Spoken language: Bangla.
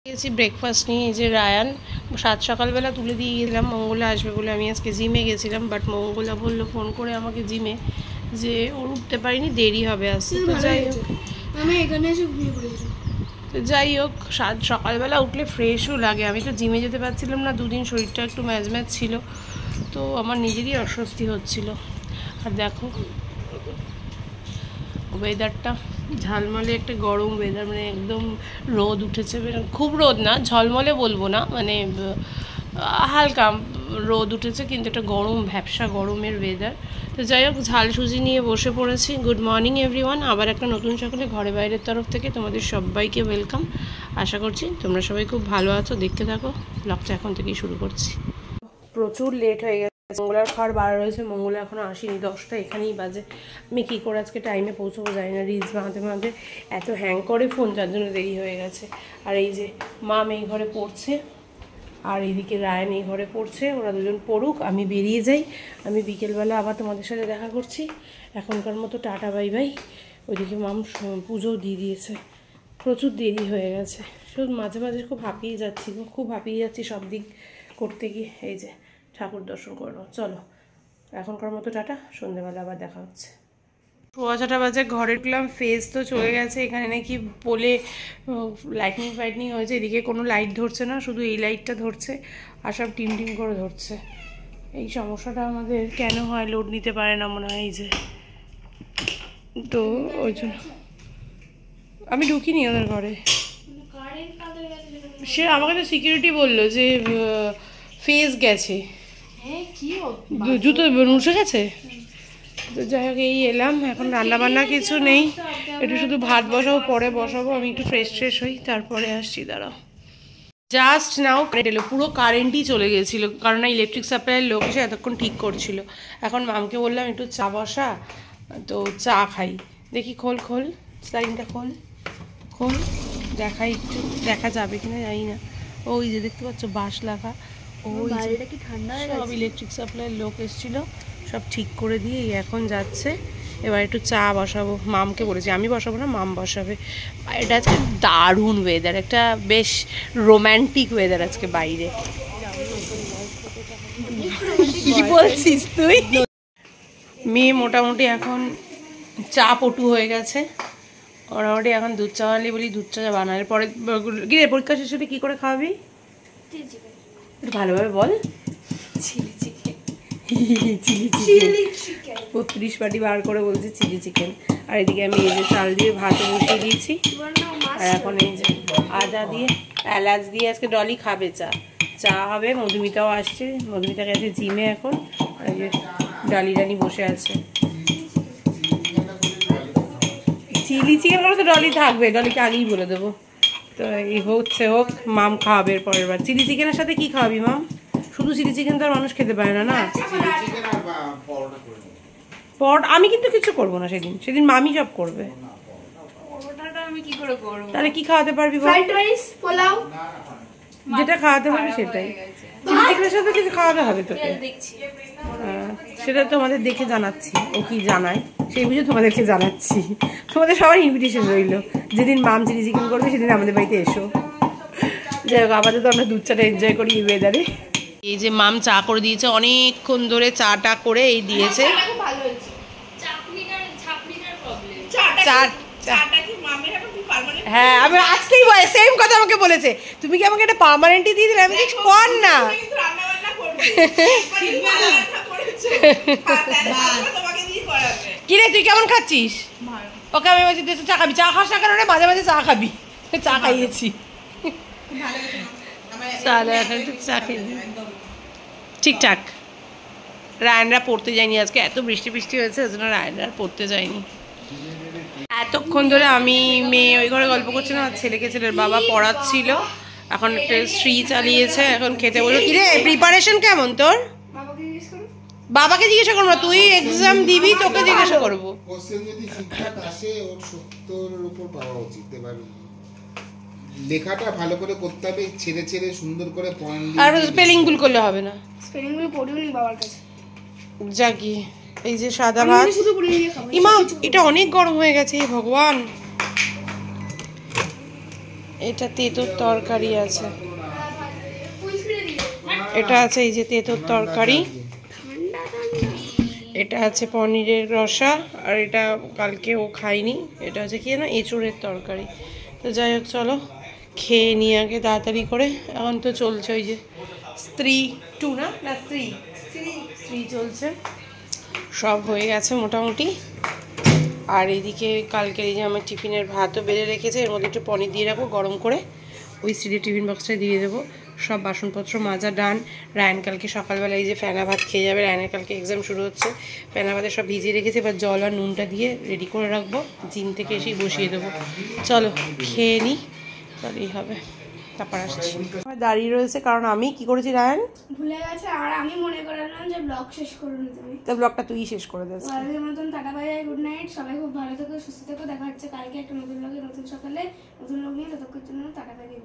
গেছি ব্রেকফাস্ট নিয়ে। এই যে রায়ান সকালবেলা তুলে দিয়ে গেলাম, মঙ্গলা আসবে বলে। আমি আজকে জিমে গেছিলাম, বাট মঙ্গলা বললো ফোন করে আমাকে জিমে যে ওর উঠতে পারিনি, দেরি হবে আসতে। তো যাই হোক, আমি এখানে এসে ঘুমিয়ে পড়েছি। তো যাই হোক, সকালবেলা উঠলে ফ্রেশও লাগে। আমি তো জিমে যেতে পারছিলাম না দুদিন, শরীরটা একটু ম্যাজ ছিল, তো আমার নিজেরই অস্বস্তি হচ্ছিল। আর দেখো ওয়েদারটা ঝালমলে একটা গরম ওয়েদার, মানে একদম রোদ উঠেছে, খুব রোদ না, ঝলমলে বলবো না, মানে হালকা রোদ উঠেছে, কিন্তু একটা গরম ভ্যাপসা গরমের ওয়েদার। তো যাই হোক, ঝাল সুজি নিয়ে বসে পড়েছি। গুড মর্নিং এভরিওয়ান, আবার একটা নতুন সকালে ঘরে বাইরের তরফ থেকে তোমাদের সবাইকে ওয়েলকাম। আশা করছি তোমরা সবাই খুব ভালো আছো। দেখতে থাকো, ব্লগটা এখন থেকেই শুরু করছি। প্রচুর লেট হয়ে গেছে, মঙ্গলার খাওয়ার বার রয়েছে, মঙ্গলা এখনও আসেনি, 10টা এখানেই বাজে। আমি কী করে আজকে টাইমে পৌঁছবো জানি না, রিলস বানাতে বানাতে এত হ্যাং করে ফোন, যার জন্য দেরি হয়ে গেছে। আর এই যে মাম এই ঘরে পড়ছে, আর এইদিকে রায়ান এই ঘরে পড়ছে। ওরা দুজন পড়ুক, আমি বেরিয়ে যাই। আমি বিকেলবেলা আবার তোমাদের সাথে দেখা করছি। এখনকার মতো টাটা বাই বাই। ওইদিকে মাম পুজোও দিয়ে দিয়েছে, প্রচুর দেরি হয়ে গেছে। শুধু মাঝে মাঝে খুব হাঁপিয়ে যাচ্ছি, খুব হাঁপিয়ে যাচ্ছি সব দিক করতে গিয়ে। এই যে ঠাকুর দর্শন করো, চলো এখনকার মতো টাটা, সন্ধ্যেবেলা আবার দেখা হচ্ছে। 6:15 বাজে, ঘরে ঢুকলাম। ফেস তো চলে গেছে, এখানে নাকি বলে লাইটনিং ফাইটনিং হয়েছে। এদিকে কোনো লাইট ধরছে না, শুধু এই লাইটটা ধরছে, আর সব টিম টিম করে ধরছে। এই সমস্যাটা আমাদের কেন হয়, লোড নিতে পারে না মনে হয়। এই যে, তো ওই জন্য আমি ঢুকিনি ওদের ঘরে। সে আমাকে তো সিকিউরিটি বললো যে ফেস গেছে, জুতো মুছে গেছে। তো যাই হোক, এই এলাম। এখন রান্না বান্না কিছু নেই, একটু শুধু ভাত বসাবো, পরে বসাবো। আমি একটু ফ্রেশ হই, তারপরে আসছি। দাঁড়াও, জাস্ট নাও কারেন্ট এলো, পুরো কারেন্টই চলে গেছিলো, কারণ ইলেকট্রিক সাপ্লাইয়ের লোক এসে এতক্ষণ ঠিক করছিল। এখন মামকে বললাম একটু চা বসা, তো চা খাই। দেখি খোল স্লাইনটা খোল দেখাই, একটু দেখা যাবে কিনা জানি না। ওই যে দেখতে পাচ্ছ বাঁশ লাগা, ওই কি ঠান্ডা হয়ে সব ইলেকট্রিক সাপ্লাইয়ের লোক এসেছিল, সব ঠিক করে দিয়ে এখন যাচ্ছে। এবার একটু চা বসাবো, মামকে বলেছি, আমি বসাবো না, মাম বসাবে। এটা আজকে দারুণ ওয়েদার, একটা বেশ রোম্যান্টিক ওয়েদার আজকে বাইরে। কি বলছিস তুই? মেয়ে মোটামুটি এখন চা পটু হয়ে গেছে, মোটামুটি এখন দুধ চা বানালি বলি দুধ চা বানালে পরে। গিয়ে পরীক্ষা শেষ হলে কী করে খাওয়াবি একটু ভালোভাবে বল। চিলি চিকেন 32 পাটি বার করে বলছি চিলি চিকেন। আর এদিকে আমি এই যে চাল দিয়ে ভাতে বসিয়ে দিয়েছি। আর এখন এই যে আদা দিয়ে এলাচ দিয়ে আজকে ডলি খাবে চা হবে। মধুমিতাও আসছে, মধুমিতা গেছে জিমে এখন। এই যে ডলি বসে আছে। চিলি চিকেন করে তো ডলি থাকবে, ডলিকে আগেই বলে দেবো। তো এই হোক, মাম খাওয়াবে পরের বার। চিলি চিকেনের সাথে কি খাওয়াবি মাম? শুধু চিলি চিকেন তো আর মানুষ খেতে পারে না। আমি কিন্তু কিছু করবো না সেদিন মামি সব করবে। তাহলে কি খাওয়াতে পারবি? যেটা খাওয়াতে পারবি সেটাই। চিলি চিকেনের সাথে কিছু খাওয়াতে হবে তোকে, সেটা তোমাদের দেখে জানাচ্ছি। ও কি জানায় সেই বুঝে তোমাদেরকে জানাচ্ছি। তোমাদের সবার ইনভিটেশন রইল, যেদিন মাম চিলি চিকেন করবে সেদিন আমাদের বাড়িতে এসো। যাই হোক, আপাতত আমরা দুধ চাটা এনজয় করি এই ওয়েদারে। এই যে মাম চা করে দিয়েছে, অনেকক্ষণ ধরে চাটা করে এই দিয়েছে। হ্যাঁ, আমি আজকেই সেম কথা আমাকে বলেছে, তুমি কি আমাকে একটা পার্মানেন্টই দিয়ে দিলে? আমি কিছু কর না। কিরে তুই কেমন খাচ্ছিস? ওকে আমি বলছি চা খাবি, চা খাস না কেন? মাঝে মাঝে চা খাবি, চা খাইয়েছি। ঠিকঠাক। রায়নরা পড়তে যায়নি আজকে, এত বৃষ্টি হয়েছে, ওই জন্য রায়নরা পড়তে যায়নি। এতক্ষণ ধরে আমি মেয়ে ওই ঘরে গল্প করছিলাম, আর ছেলের বাবা পড়াচ্ছিল। এখন একটা শ্রী চালিয়েছে, এখন খেতে বললো। কিরে প্রিপারেশন কেমন তোর? বাবাকে জিজ্ঞাসা করবো, তুই এক্সাম দিবি, তোকে জিজ্ঞাসা করবো। লেখাটা ভালো করে করতে হবে, ছেড়ে সুন্দর করে পয়েন্ট। আর স্পেলিং ভুল করলে হবে না। স্পেলিং গুলো পড়িওনি বাবার কাছে। জাগি এই যে সাদা ভাত। ইমা এটা অনেক গরম হয়ে গেছে, ভগবান। এটা তেঁতুর তরকারি আছে, এটা আছে এই যে তেঁতুর তরকারি, এটা আছে পনিরের রসা, আর এটা কালকে ও খায়নি, এটা হচ্ছে কি না এঁচুড়ের তরকারি। তো যাই হোক চলো খেয়ে নিয়ে আগে তাড়াতাড়ি করে। এখন তো চলছে ওই যে স্ত্রী 2 না স্ত্রী চলছে, সব হয়ে গেছে মোটামুটি। আর এইদিকে কালকের এই যে আমার টিফিনের ভাতও বেড়ে রেখেছে, এর মধ্যে একটু পনির দিয়ে রাখবো গরম করে, ওই স্ত্রীর টিফিন বক্সটায় দিয়ে দেবো। সব বাসনপত্র মাজা ডান। রায়ন কালকে সকালবেলা এই যে ফেনা ভাত খেয়ে যাবে, রায়নের কালকে এক্সাম শুরু হচ্ছে। ফেনা ভাতে সব ভিজিয়ে রেখেছে, এবার জল আর নুনটা দিয়ে রেডি করে রাখবো, জিম থেকে এসেই বসিয়ে দেবো। চলো খেয়ে নিই, তাহলেই হবে, তারপর আসছি। দাঁড়িয়ে রয়েছে কারণ আমি কি করেছি রায়ন ভুলে গেছে, আর আমি মনে করালাম যে ব্লগ শেষ করে নিতে হবে। তো ব্লগটা তুই শেষ করে দিস। আজকের মতন tata bye bye, good night, সবাই খুব ভালো থেকো, সুস্থ থেকো, দেখা হচ্ছে কালকে একটা নতুন ব্লগে, নতুন সকালে নতুন লোক নিয়ে। ততক্ষণের জন্য টাটা বাই বাই।